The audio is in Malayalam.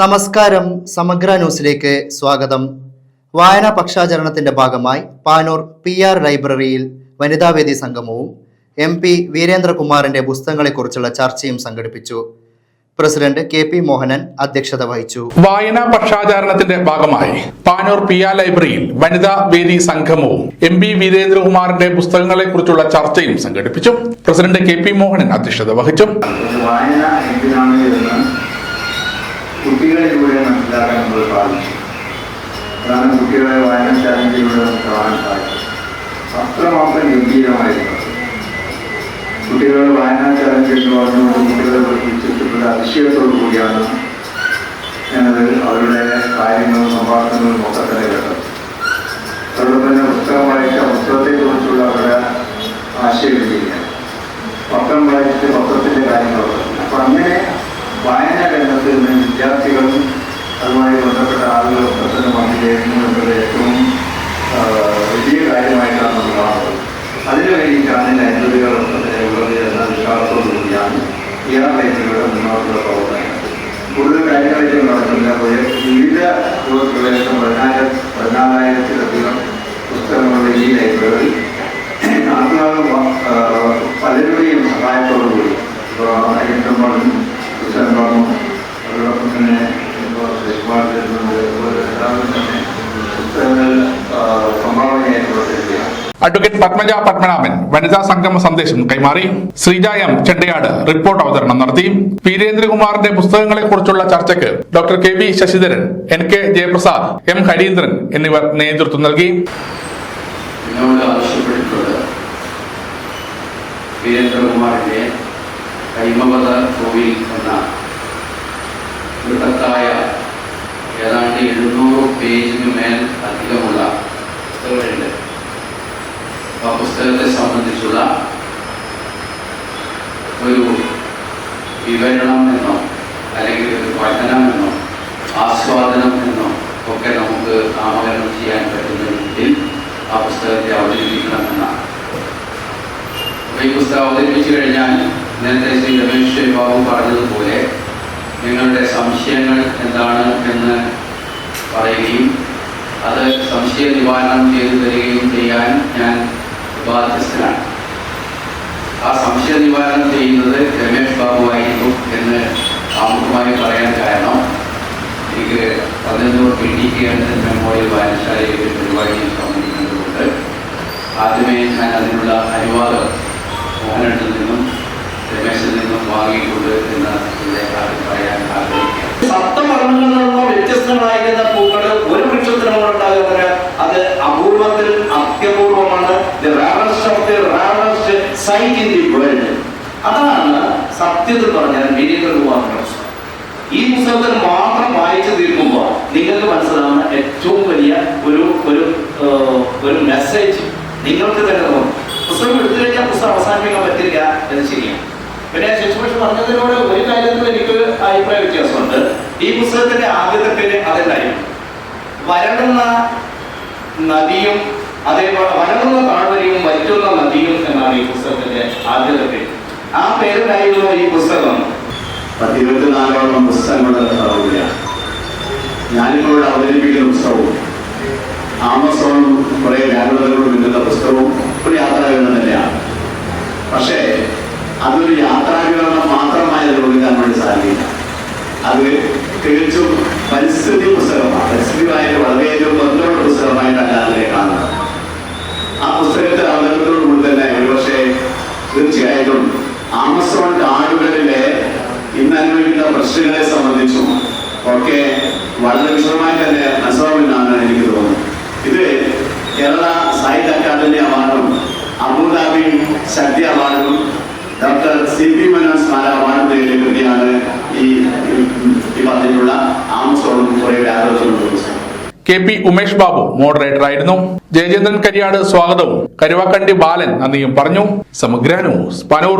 നമസ്കാരം. സമഗ്ര ന്യൂസിലേക്ക് സ്വാഗതം. വായനാ പക്ഷാചരണത്തിന്റെ ഭാഗമായി പാനൂർ PR ലൈബ്രറിയിൽ വനിതാവേദി സംഗമവും MP വീരേന്ദ്രകുമാറിന്റെ പുസ്തകങ്ങളെക്കുറിച്ചുള്ള ചർച്ചയും സംഘടിപ്പിച്ചു. പ്രസിഡന്റ് KP മോഹനൻ അധ്യക്ഷത വഹിച്ചു. വായനാ പക്ഷാചരണത്തിന്റെ ഭാഗമായി പാനൂർ PR ലൈബ്രറിയിൽ വനിതാ വേദി സംഗമവും MP വീരേന്ദ്രകുമാറിന്റെ പുസ്തകങ്ങളെക്കുറിച്ചുള്ള ചർച്ചയും സംഘടിപ്പിച്ചു. പ്രസിഡന്റ് KP മോഹനൻ അധ്യക്ഷത വഹിച്ചു. കുട്ടികളിലൂടെ മനസ്സിലാക്കാൻ നമ്മൾ സാധിച്ചു. കാരണം കുട്ടികളെ വായനശാലയിലൂടെ നമുക്ക് കാണാൻ സാധിക്കും. അത്രമാത്രം ഗംഭീരമായിരുന്നു. കുട്ടികളെ വായനാശാലയിൽ പറഞ്ഞുകൊണ്ട് കുട്ടികളെ പഠിപ്പിച്ചിട്ടുള്ള അതിശയത്തോടു കൂടിയാണ് ഞാനത് അവരുടെ കാര്യങ്ങളും സംഭാഷണങ്ങളും ഒക്കെ തന്നെ കേട്ടത്. അതോടൊപ്പം തന്നെ പുസ്തകം വായിച്ച പുസ്തകത്തെക്കുറിച്ചുള്ള അവരുടെ ആശയവിനിമയം, പത്രം വായിച്ചിട്ട് പത്രത്തിൻ്റെ കാര്യങ്ങളൊക്കെ. അപ്പം അങ്ങനെ വായന രംഗത്ത് നിന്ന് വിദ്യാർത്ഥികളും അതുമായി ബന്ധപ്പെട്ട ആളുകളൊക്കെ തന്നെ മനസ്സിലാക്കുന്നത് ഏറ്റവും വലിയ കാര്യമായിട്ടാണ് നമ്മൾ കാണുന്നത്. അതിനു വേണ്ടിയിട്ടാണ് ലൈബ്രറികളൊക്കെ തന്നെ ഉള്ളത് എന്ന വിശ്വാസത്തോടു കൂടിയാണ് PR ലൈബ്രറിയുടെ മുന്നോട്ടുള്ള പ്രവർത്തനങ്ങൾ. കൂടുതൽ കാര്യങ്ങളായിട്ട് നടക്കുന്നില്ല. വിവിധ ഏകദേശം 14,000-ത്തിലധികം പുസ്തകങ്ങളുടെ ഈ ലൈബ്രറി പലരുടെയും സഹായത്തോടു കൂടി അയ്യപ്പനും അതോടൊപ്പം തന്നെ അഡ്വക്കേറ്റ് പത്മജ പത്മനാഭൻ വനിതാ സംഗമ സന്ദേശം കൈമാറി. ശ്രീജ M ചെണ്ടയാട് റിപ്പോർട്ട് അവതരണം നടത്തി. വീരേന്ദ്രകുമാറിന്റെ പുസ്തകങ്ങളെക്കുറിച്ചുള്ള ചർച്ചയ്ക്ക് doctor KV Sasidharan, NK Jayaprasad, M Harindran എന്നിവർ നേതൃത്വം നൽകി. വീരേന്ദ്രകുമാറിന്റെ കൈമവത കോവിൽ എന്ന ബൃഹത്തായ ഏതാണ്ട് 700 പേജിന് മേൽ അധികമുള്ള പുസ്തകമുണ്ട്. ആ പുസ്തകത്തെ സംബന്ധിച്ചുള്ള ഒരു വിവരണം എന്നോ അല്ലെങ്കിൽ ഒരു പഠനം എന്നോ ആസ്വാദനം എന്നോ ഒക്കെ നമുക്ക് നാമകരണം ചെയ്യാൻ പറ്റുന്ന രീതിയിൽ ആ പുസ്തകത്തെ അവതരിപ്പിക്കണമെന്നാണ്. ഈ പുസ്തകം അവതരിപ്പിച്ചു കഴിഞ്ഞാൽ നേരത്തെ ശ്രീ രമേശ് ബാബു പറഞ്ഞതുപോലെ നിങ്ങളുടെ സംശയങ്ങൾ എന്താണ് എന്ന് പറയുകയും അത് സംശയ നിവാരണം ചെയ്തു തരികയും ചെയ്യാൻ ഞാൻ ബാധ്യസ്ഥനാണ്. ആ സംശയ നിവാരണം ചെയ്യുന്നത് രമേശ് ബാബു ആയിരുന്നു എന്ന് ആമുഖമായി പറയാൻ കാരണം എനിക്ക് 11 PTK മെമ്മോറിയൽ വായനശാലയിൽ പരിപാടിയിൽ സംബന്ധിക്കുന്നതുകൊണ്ട് ആദ്യമേ ഞാൻ അതിനുള്ള അനുവാദം മോഹനത്തിൽ നിന്നും രമേശിൽ നിന്നും വാങ്ങിയിട്ടുണ്ട് എന്ന് പറയാൻ ആഗ്രഹിക്കുക. സപ്തവർണ്ണങ്ങളിൽ നിന്നുള്ള വ്യത്യസ്തങ്ങളായിരുന്ന പൂക്കൾ ഒരു വൃക്ഷത്തിനുണ്ടാകുന്നത് അത് അപൂർവത്തിൽ അത്യപൂർവമാണ്. അതാണ് സത്യത്തിൽ പറഞ്ഞാൽ വീരേന്ദ്രകുമാറിന്റെ പുസ്തകം. ഈ പുസ്തകത്തിൽ മാത്രം വായിച്ചു തീർക്കുമ്പോൾ നിങ്ങൾക്ക് മനസ്സിലാവുന്ന ഏറ്റവും വലിയ ഒരു മെസ്സേജ് നിങ്ങൾക്ക് തന്നെ തോന്നും. പുസ്തകം എടുത്തു കഴിഞ്ഞാൽ പുസ്തകം അവസാനിപ്പിക്കാൻ പറ്റില്ല എന്ന് ശരിയാണ്. പിന്നെ ശിശുപക്ഷ പറഞ്ഞതിനോട് ഒരു കാര്യത്തിൽ എനിക്ക് അഭിപ്രായ വ്യത്യാസമുണ്ട്. ഈ പുസ്തകത്തിന്റെ ആദ്യത്തെ പേര് അതെല്ലായിരുന്നു വരളുന്ന നദിയും അതേപോലെ വരളുന്ന താഴ്വരയും വറ്റുന്ന നദിയും എന്നാണ് ഈ പുസ്തകത്തിന്റെ ആദ്യത്തെ പേര്. ആ പേരിലായിരുന്നു ഈ പുസ്തകം. 24ഓളം പുസ്തകങ്ങളുടെ പുസ്തകമാണ് ഞാനിപ്പോൾ അവതരിപ്പിക്കുന്ന പുസ്തകവും ആമസോണും കുറെ വ്യാകുലതകളും നിൽക്കുന്ന പുസ്തകവും ഒരു യാത്രാവിവരണം തന്നെയാണ്. പക്ഷേ അതൊരു യാത്രാവിവരണം മാത്രമായി അത് ഒതുക്കാൻ വേണ്ടി സാധിക്കില്ല. അത് തികച്ചും പരിസ്ഥിതി പുസ്തകമാണ്. പരിസ്ഥിതിയുമായിട്ട് വളരെയധികം ബന്ധമുള്ള പുസ്തകമായിട്ടല്ല അതിനെ കാണുന്നത്. ആ പുസ്തകത്തെ അവതരണത്തോടുകൂടി തന്നെ ഒരുപക്ഷെ തീർച്ചയായിട്ടും ആമസോൺ കാടുകളിലെ ഇന്ന് അനുഭവിക്കുന്ന പ്രശ്നങ്ങളെ സംബന്ധിച്ചും ഒക്കെ വളരെ വിശദമായി തന്നെ മനസ്സിലാവുമെന്നാണ് എനിക്ക് തോന്നുന്നത്. ഇത് കേരള സാഹിത്യ അക്കാദമി അവാർഡും അബുദാബി ശക്തി അവാർഡും ഡോക്ടർ CP മനോജ് സ്മാരക അവാർഡും നേടിയ കൃതിയാണ് ഈ പറഞ്ഞിട്ടുള്ള ആമസോണും കുറെ വ്യാപാരത്തിലുള്ള KP ഉമേഷ് ബാബു മോഡറേറ്റർ ആയിരുന്നു. ജയചന്ദ്രൻ കരിയാട് സ്വാഗതവും കരുവാക്കണ്ടി ബാലൻ നന്ദിയും പറഞ്ഞു. സമഗ്ര ന്യൂസ് പാനൂർ.